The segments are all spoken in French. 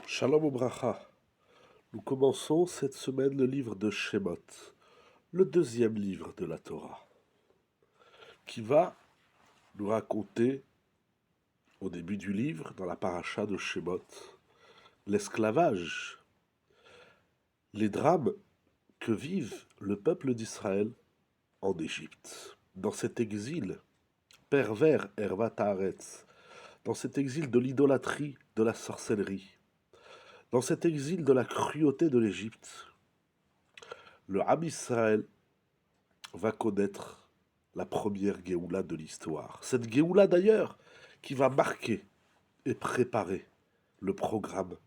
Shalom Obracha. Nous commençons cette semaine le livre de Shemot, le deuxième livre de la Torah, qui va nous raconter, au début du livre, dans la paracha de Shemot, l'esclavage, les drames que vivent le peuple d'Israël en Égypte, dans cet exil pervers Hervat Haaretz, dans cet exil de l'idolâtrie, de la sorcellerie, dans cet exil de la cruauté de l'Égypte. Le Ham Israël va connaître la première Géoula de l'histoire. Cette Géoula d'ailleurs qui va marquer et préparer le programme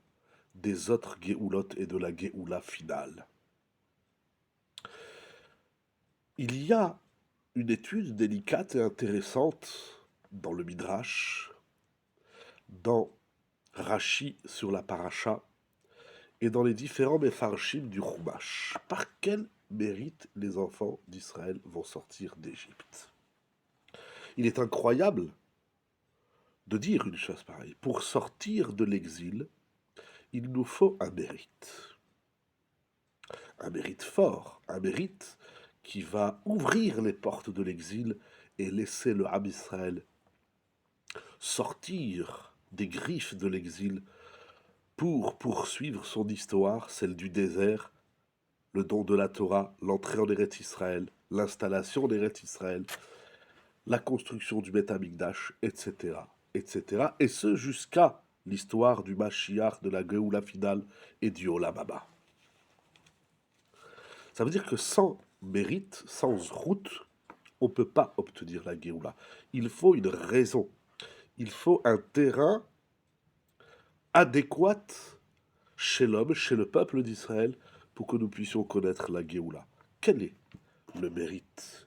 des autres Géoulotes et de la Géoula finale. Il y a une étude délicate et intéressante dans le Midrash, dans Rashi sur la Paracha et dans les différents Mefarshim du Chumash. Par quel mérite les enfants d'Israël vont sortir d'Égypte? Il est incroyable de dire une chose pareille. Pour sortir de l'exil, il nous faut un mérite fort, un mérite qui va ouvrir les portes de l'exil et laisser le Ham Israël sortir des griffes de l'exil pour poursuivre son histoire, celle du désert, le don de la Torah, l'entrée en Eretz Israël, l'installation en Eretz Israël, la construction du Beth Amikdash, etc., etc., et ce jusqu'à l'histoire du Mashiach, de la Géoula finale et du Olam Haba. Ça veut dire que sans mérite, sans route, on ne peut pas obtenir la Géoula. Il faut une raison, il faut un terrain adéquat chez l'homme, chez le peuple d'Israël, pour que nous puissions connaître la Géoula. Quel est le mérite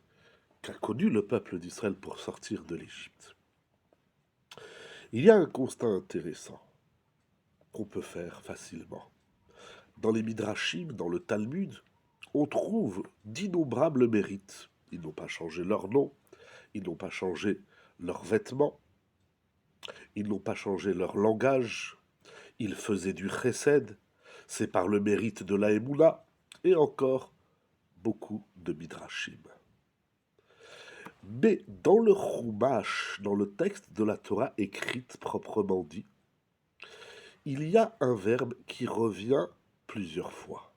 qu'a connu le peuple d'Israël pour sortir de l'Égypte? Il y a un constat intéressant qu'on peut faire facilement. Dans les Midrashim, dans le Talmud, on trouve d'innombrables mérites. Ils n'ont pas changé leur nom, ils n'ont pas changé leurs vêtements, ils n'ont pas changé leur langage, ils faisaient du chesed, c'est par le mérite de la Emouna, et encore beaucoup de Midrashim. Mais dans le Chumash, dans le texte de la Torah écrite proprement dit, il y a un verbe qui revient plusieurs fois.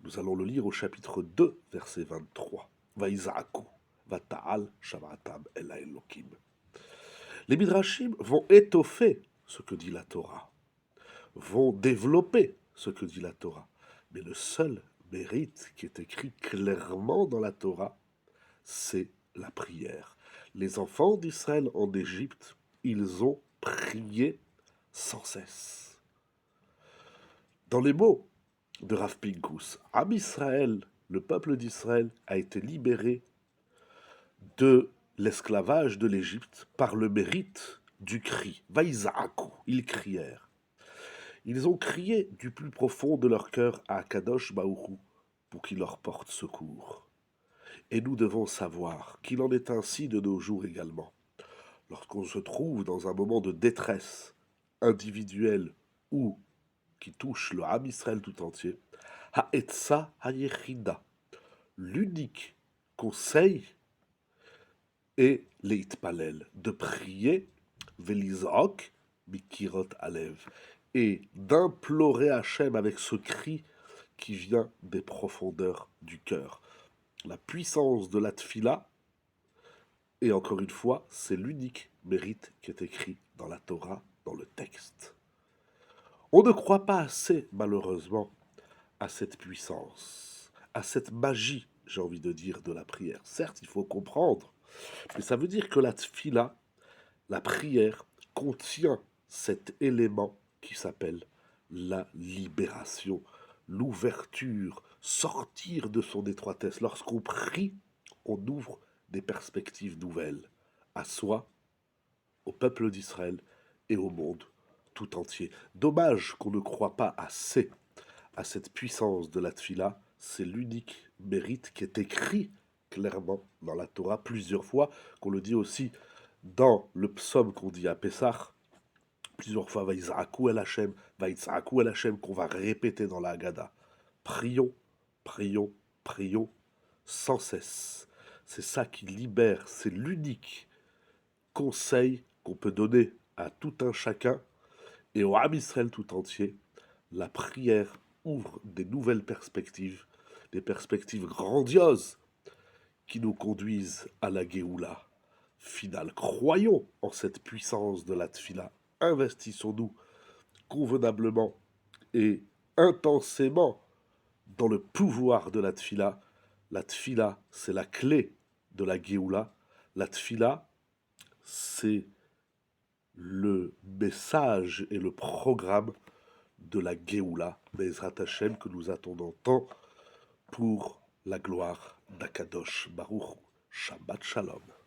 Nous allons le lire au chapitre 2, verset 23. Vaïzaaku, vata'al shavatam el Elokim. Les Midrashim vont étoffer ce que dit la Torah, vont développer ce que dit la Torah. Mais le seul mérite qui est écrit clairement dans la Torah, c'est la prière. Les enfants d'Israël en Égypte, ils ont prié sans cesse. Dans les mots de Rav Pinkus, Am Israël, le peuple d'Israël, a été libéré de l'esclavage de l'Égypte par le mérite du cri. Vaïzaaku, ils crièrent. Ils ont crié du plus profond de leur cœur à Kadosh Baoru pour qu'il leur porte secours. Et nous devons savoir qu'il en est ainsi de nos jours également. Lorsqu'on se trouve dans un moment de détresse individuelle ou qui touche le Ham Israël tout entier, Ha'etza Ha'yechida, l'unique conseil est l'Eitpalel, de prier Velizok Mikirot Alev, et d'implorer Hachem avec ce cri qui vient des profondeurs du cœur. La puissance de la tfila, et encore une fois, c'est l'unique mérite qui est écrit dans la Torah, dans le texte. On ne croit pas assez, malheureusement, à cette puissance, à cette magie, j'ai envie de dire, de la prière. Certes, il faut comprendre, mais ça veut dire que la tfila, la prière, contient cet élément qui s'appelle la libération, l'ouverture, sortir de son étroitesse. Lorsqu'on prie, on ouvre des perspectives nouvelles à soi, au peuple d'Israël et au monde tout entier. Dommage qu'on ne croit pas assez à cette puissance de la tfila. C'est l'unique mérite qui est écrit clairement dans la Torah plusieurs fois, qu'on le dit aussi dans le psaume qu'on dit à Pessah, plusieurs fois Vaïzrakou el Hachem, Vaïzrakou el Hachem, qu'on va répéter dans la Haggadah. Prions, prions, prions, sans cesse. C'est ça qui libère, c'est l'unique conseil qu'on peut donner à tout un chacun et au Ham Israël tout entier. La prière ouvre des nouvelles perspectives, des perspectives grandioses qui nous conduisent à la Géoula finale. Croyons en cette puissance de la Tfila. Investissons-nous convenablement et intensément dans le pouvoir de la Tfila. La Tfila, c'est la clé de la Géoula. La Tfila, c'est le message et le programme de la Géoula, Bezrat Hashem, que nous attendons tant pour la gloire d'Akadosh Baruch. Shabbat Shalom.